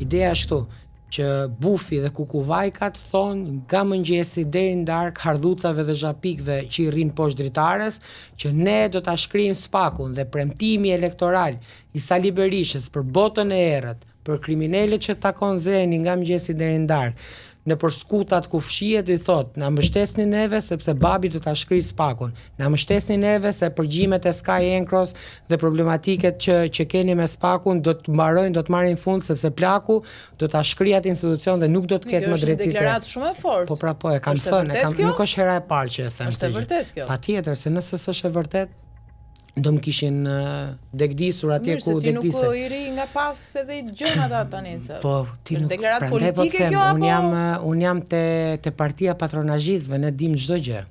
Ideja është këtu, që bufi dhe kukuvajkat thonë nga mëngjesi deri në darkë hardhucave dhe zhapikëve që i rrinë poshtë dritares, që ne do ta shkrijmë spakun dhe premtimi elektoral i Sali Berishës për botën e errët, për kriminalët që takon zeni nga mëngjesi deri në darkë, në për skutat ku fshihet i thot, na mbështesni neve sepse babi do ta shkrijë spakun. Na mbështesni neve se përgjimet e Sky Encros dhe problematiket që keni me spakun do të mbarojnë, do të marrin fund sepse plaku do ta shkrijë atë institucion dhe nuk do të ketë më drejtësi. Është deklaratë shumë e fortë. Po pra po, e kam thënë, nuk është hera e parë që e them. Është e vërtetë kjo. Patjetër, se nëse s'është e vërtetë, do më kishin degdisur atje ku degdise. Mirë, se ti nuk i ri nga pas edhe i dëgjon ata tani se. Po, ti nuk. Deklaratë politike kjo apo? Un jam te partia patronazhistëve, ne dim çdo gjë.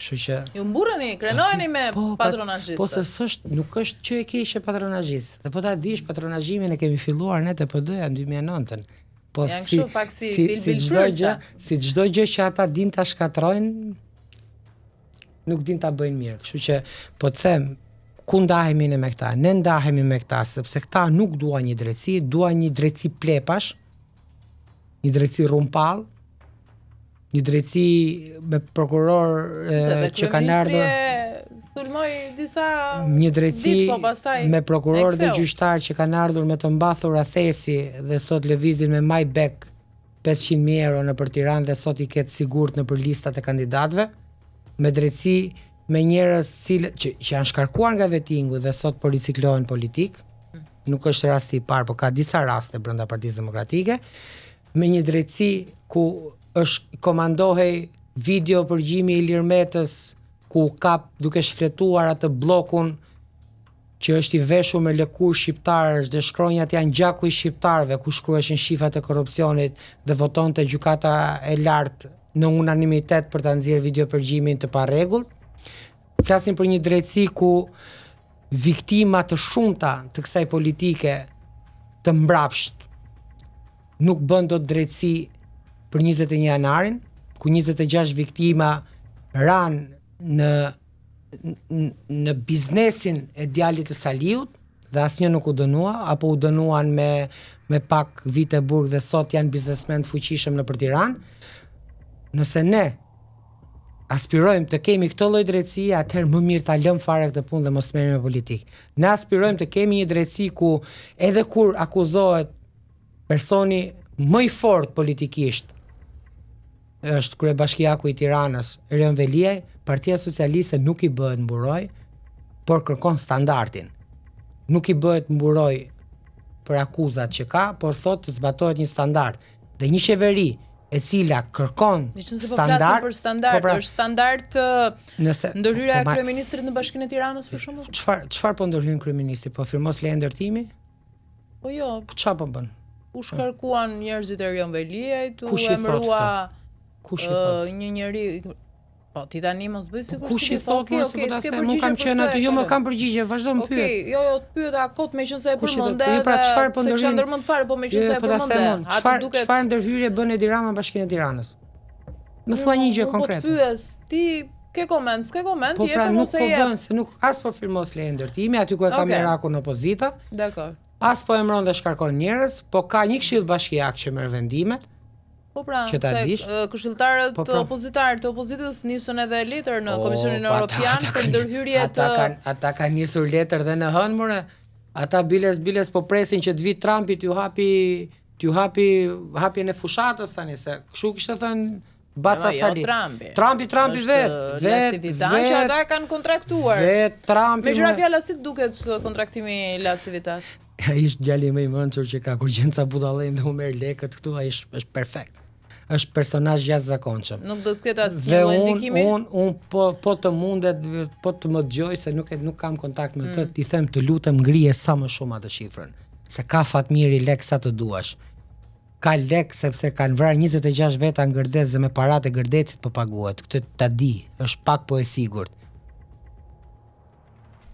Kështu që ju mburreni, krenojeni me patronazhistët. Po se nuk është që e keqe patronazhist. Dhe po ta dish, patronazhimin e kemi filluar ne te PD-ja në 2009-ën. Po si çdo gjë që ata din ta shkatrojnë, nuk din ta bëjnë mirë. Kështu që po të them, ku ndahemi ne me këta? Ne ndahemi me këta sepse këta nuk duan një drejtësi plepash, një drejtësi rumpall, një drejtësi me prokuror që kanë ardhur sulmoi disa një drejtësi me prokuror dhe gjyqtar që kanë ardhur me të mbathur athesi dhe sot lëvizin me Maybach 500.000 euro nëpër Tiranë dhe sot i ketë sigurt nëpër listat e kandidatëve, me drejtësi me njerëz që janë shkarkuar nga vettingu dhe sot po riciklohen politik. Nuk është rasti i parë, por ka disa raste brenda Partisë Demokratike, me një drejtësi ku është komandohej video përgjimi i Ilir Metës ku kap duke shfletuar atë bllokun që është i veshur me lëkurë shqiptarësh dhe shkronjat janë gjaku i shqiptarëve ku shkruheshin shifrat e korrupsionit dhe votonte gjykata e lartë në unanimitet për ta nxjerrë video përgjimin të parregullt. Flasim për një drejtësi ku viktima të shumta të kësaj politike të mbrapsht nuk bën dot drejtësi për 21 janarin, ku 26 viktima ranë në biznesin e djalit të Saliut dhe asnjë nuk u dënua apo u dënuan me pak vite burg dhe sot janë biznesmen të fuqishëm nëpër Tiranë. Nëse ne aspirojmë të kemi këtë lloj drejtësie, atëherë më mirë ta lëm fare këtë punë dhe mos merrem me politikë. Ne aspirojmë të kemi një drejtësi ku edhe kur akuzohet personi më i fortë politikisht, është kryebashkiaku i Tiranës, Erion Veliaj, Partia Socialiste nuk i bëhet mburoj, por kërkon standardin. Nuk i bëhet mburoj për akuzat që ka, por thotë të zbatohet një standard. Dhe një qeveri e cila kërkon standard, për standard, është standard ndërhyrja e kryeministrit në Bashkinë e Tiranës për shembull? Çfarë po ndërhyn kryeministri? Po firmos leje ndërtimi? Po jo. Çfarë po bën? U shkarkuan njerëzit e Erion Veliajt, u emërua një njeri. Po ti tani mos bëj sikur kush i thot mos po ta them, unë kam qenë aty, jo më kam përgjigje, vazhdo më pyet. Okej, jo të pyet akot meqense e përmendë. Pra çfarë po ndërhyn? Se ndërmend fare, po meqense e përmendë. Atë duket çfarë ndërhyrje bën Edi Rama në Bashkinë e Tiranës? Më thua një gjë konkrete. Po të pyes, ti ke koment, s'ke koment, po pra nuk po bën, se nuk as po firmos leje ndërtimi, aty ku e ka Meraku në opozita. Dakor. As po emëron dhe shkarkon njerëz, po ka një këshill bashkiak që merr vendimet. Po pra, se këshilltarët opozitarë të opozitës nisën edhe letër në Komisionin Evropian për ndërhyrje të... Ata kanë nisur letër dhe në hënë, more. Ata biles po presin që të vit Trumpi t'ju hapi hapjen e fushatës tani, se kështu kishte thënë Baca Sali. Trumpi vetë. Që ata e kanë kontraktuar. Me qëra fjalla si duket kontraktimi Lasivitas? Ai është djali më i mençur që ka, kur Gjenca Budallën dhe Umer Lekët këtu, ai është perfekt. Është personazh jashtëzakonshëm. Nuk do të ketë asnjë lloj ndikimi. Unë po të mundet, po të më dëgjoj se nuk kam kontakt me të, ti them të lutem ngrije sa më shumë atë shifrën. Se ka Fatmiri lek sa të duash. Ka lek sepse kanë vrarë 26 veta në Gërdec dhe me paratë e Gërdecit po paguhet. Këtë ta di, është pak po e sigurt.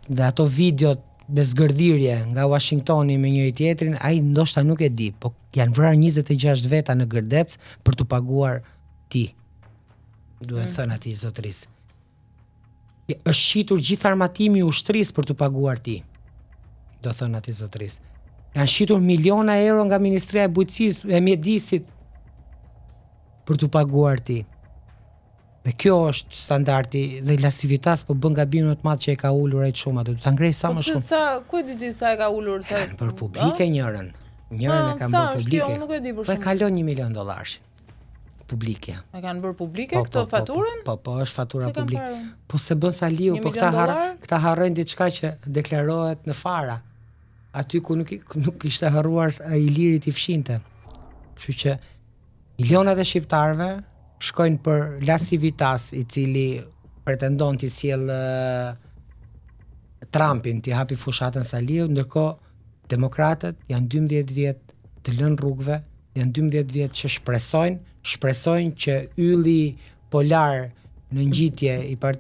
Dhe ato videot me zgërdhirje nga Washingtoni me njëri tjetrin, ai ndoshta nuk e di, po janë vrarë 26 veta në Gërdec për të paguar ti. Duhet thënë atij zotërisë. Është shitur gjithë armatimi i ushtrisë për të paguar ti. Do thënë atij zotërisë. Janë shitur miliona euro nga Ministria e Bujqësisë e Mjedisit për t'u paguar ti. Dhe kjo është standardi dhe La Civitas po bën gabimin më të madh që e ka ulur ai shumë atë. Ta ngrej sa më shumë. Po ku e di ti sa e ka ulur sa? Për publike njërën. Njërën e kanë bërë publike. Unë nuk e di për shumë. Po e kalon $1 milion. Publike. E kanë bërë publike këtë faturën? Po, është fatura publike. Po se bën Saliu, po këta harrojnë diçka që deklarohet në fara. Aty ku nuk ishte harruar ai Ilirit i fshinte. Kështu që milionat e shqiptarëve shkojnë për La Civitas, i cili pretendon t'i sjell Trumpin, t'i hapi fushatën Saliu, ndërkohë demokratët janë 12 vjet të lënë rrugëve, janë 12 vjet që shpresojnë që ylli polar në ngjitje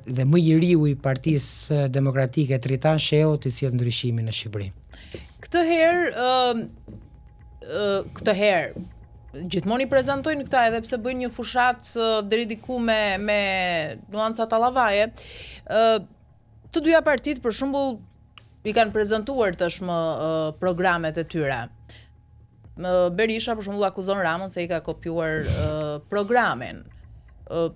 dhe më i riu i Partisë Demokratike Tritan Sheu të sjellë ndryshimin në Shqipëri. Këtë herë gjithmonë i prezantojnë këta edhe pse bëjnë një fushat deri diku me nuanca tallavaje. Të dyja partitë për shembull i kanë prezantuar tashmë programet e tyre. Berisha për shembull akuzon Ramon se i ka kopjuar programin.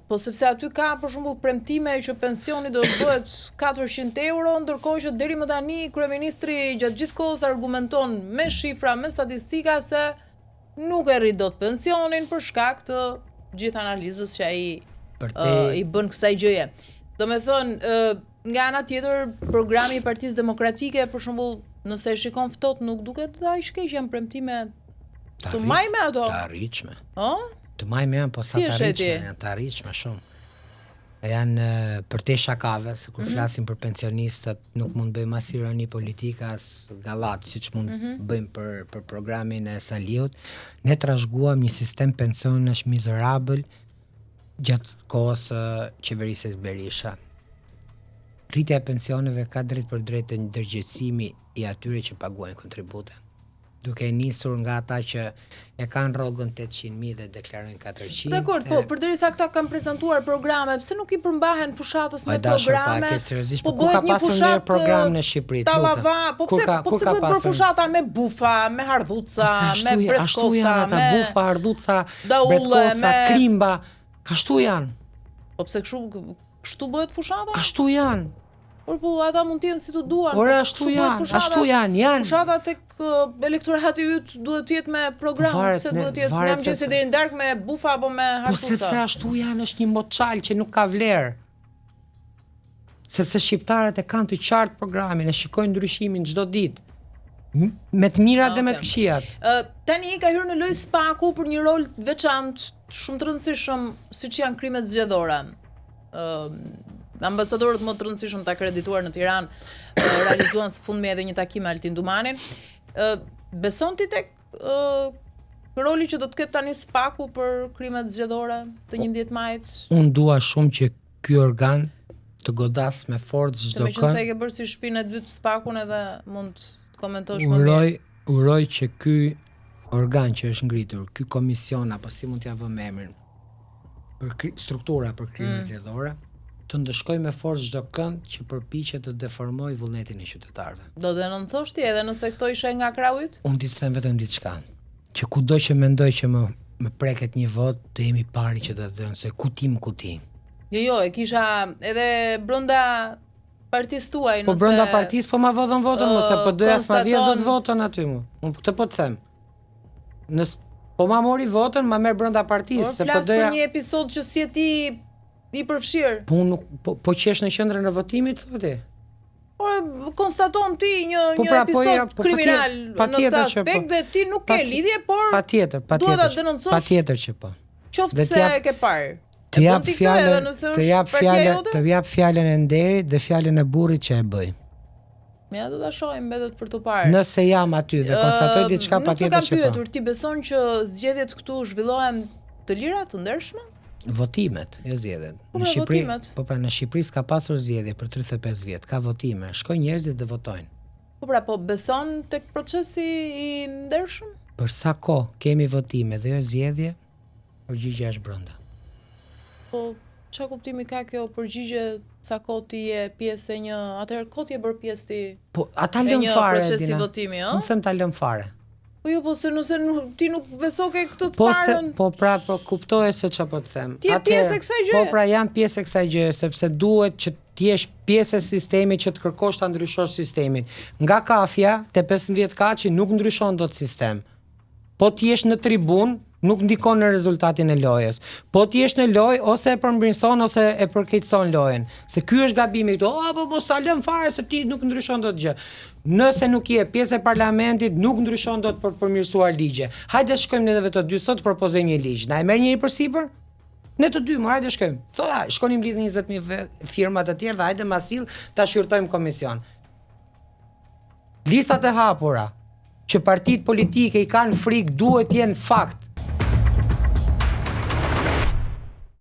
Po sepse aty ka për shembull premtime që pensioni do të bëhet 400 euro, ndërkohë që deri më tani kryeministri gjatë gjithë kohës argumenton me shifra, me statistika se nuk e rrit dot pensionin për shkak të gjithë analizës që ai i bën kësaj gjëje. Domethënë, nga ana tjetër, programi i Partisë Demokratike, për shembull, nëse e shikon ftohtë, nuk duket aq keq, janë premtime të majme ato. Të arritshme. Të majme janë, po sa të arritshme, janë të arritshme shumë. Janë për te shakave, se kur flasim për pensionistët, nuk mund bëjmë as ironi politike, as gallat, siç mund bëjmë për programin e Saliut. Ne trashëguam një sistem pensionesh mizerabël gjatë kohës qeverisë Berisha. Rritja e pensioneve ka drejt për drejt të ndërgjegjësimi i atyre që paguajnë kontribute. Duke nisur nga ata që e kanë rrogën 800.000 dhe deklarojnë 400. Dakor, po përderisa këta kanë prezantuar programe, pse nuk i përmbahen fushatës me programe? Po ku ka pasur një program në Shqipëri? Tallava, po pse bëhet për fushata me bufa, me hardhuca, me bretkosa, ashtu janë ata bufa, hardhuca, bretkosa, krimba, ashtu janë. Po pse kështu bëhet fushata? Ashtu janë. Por po ata mund të jenë si të duan. Ora ashtu janë. Fushata tek elektorati yt duhet të jetë me program, se duhet të jetë ngam që deri në darkë me bufa apo me hardhuca. Po sepse ashtu janë, është një moçal që nuk ka vlerë. Sepse shqiptarët e kanë të qartë programin, e shikojnë ndryshimin çdo ditë. Me të mirat dhe me të këqijat. Tani ka hyrë në lojë Spaku për një rol veçantë, shumë të rëndësishëm, siç janë krimet zgjedhore. Ambasadorët më të rëndësishëm të akredituar në Tiranë realizuan së fundmi edhe një takim me Altin Dumanin. Beson ti tek roli që do të ketë tani Spaku për krimet zgjedhore të 11 majit? Unë dua shumë që ky organ të godas me forcë çdo kënd. Meqense e ke bërë si shpinë e dytë Spakun edhe mund të komentosh më mirë. Uroj që ky organ që është ngritur, ky komision apo si mund t'ia vëmë emrin, për struktura për krimet zgjedhore, të ndëshkoj me forcë çdo kënd që përpiqet të deformoj vullnetin e qytetarëve. Do denoncosh ti edhe nëse këto ishin nga krau yt? Unë di të them vetëm diçka, që kudo që mendoj që më preket një vot, do jemi pari që do të denoncoj kuti. Jo, e kisha edhe brenda partisë tuaj, nëse po brenda partisë po ma vodhën votën, mos e po doja s'ma vjen dot votën aty mua. Unë këtë po të them. Po ma mori votën, ma merr brenda partisë, se po doja. Për një episod që si ti i përfshirë. Po qesh në qendrën e votimit, thotë? Por konstaton ti një episod kriminal në këtë aspekt dhe ti nuk ke lidhje, por patjetër. Duhet ta denoncosh. Patjetër që po. Qoftë se e ke parë. Të jap fjalën e nderit dhe fjalën e burrit që e bëj. Ja do ta shohim mbetet për të parë. Nëse jam aty dhe konstatoj diçka patjetër që po. Nuk kam pyetur, ti beson që zgjedhjet këtu zhvillohen të lira, të ndershme? Votimet, jo zgjedhjet. Në Shqipëri, në Shqipëri s'ka pasur zgjedhje për 35 vjet, ka votime. Shkojnë njerëzit dhe votojnë. Po beson tek procesi i ndershëm? Për sa kohë kemi votime dhe jo zgjedhje, përgjigjja është brenda. çfarë kuptimi ka kjo përgjigje sa kohë ti je pjesë e një, atëherë kohë ti je bërë pjesë ti po ata lëm fare procesi votimi, ëh? Nuk them ta lëm fare. Po jo, po se nëse ti nuk beso ke këtë të parën. Po kuptoje se çfarë po të them. Ti je pjesë e kësaj gjëje. Po pra jam pjesë e kësaj gjëje sepse duhet që ti jesh pjesë e sistemit që të kërkosh ta ndryshosh sistemin. Nga kafja te 15 kaçi nuk ndryshon dot sistem. Po ti jesh në tribun, nuk ndikon në rezultatin e lojës. Po ti jesh në lojë ose e përmbërson ose e përkeqëson lojën. Se ky është gabimi këtu. Po mos ta lëm fare se ti nuk ndryshon dot gjë. Nëse nuk je pjesë e parlamentit, nuk ndryshon dot për përmirësuar ligje. Hajde shkojmë ne vetë të dy sot propozoj një ligj. Na e merr njëri përsipër? Ne të dy, hajde shkojmë. Thoya, shkonim lidh 20.000 firma të tjerë dhe hajde ma sill ta shqyrtojmë komision. Listat e hapura që partitë politike i kanë frikë duhet jenë fakt.